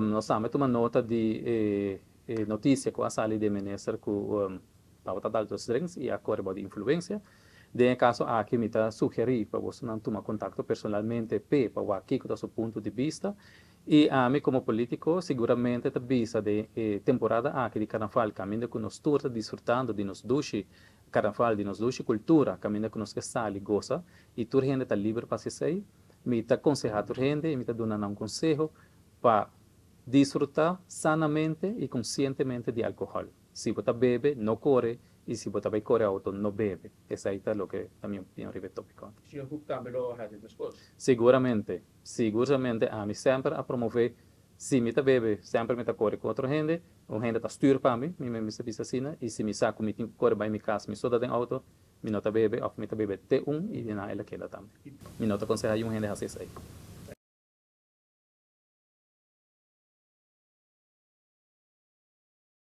nós estamos tomando nota de notícia que a sala de ministro que para dar os drinks e a corba de influência. De caso aqui me está sugerir para você não tomar contato personalmente para o aqui com o seu ponto de vista e a mim como político seguramente a vista de temporada aqui de carnaval caminho que nós todos desfrutando de nos duche carnaval de nos duche cultura caminho que nós que sale goza e toda gente está livre para se sair me está aconselhando gente e me está dando um conselho para disfrutar sanamente e conscientemente de álcool. Se você bebe, não corre, e se você vai correr auto, não bebe. Essa é o que, na minha opinião, é o tópico. Seguramente, a mim sempre a promover, se me bebe, sempre me corre com outra gente, o gente está styr para mim, me bisa assim, e se me saco, me corre para minha casa, me soda em auto, me não bebe, ou me bebe T1 e na ela queda também. Me não aconselho a um gente a fazer isso aí.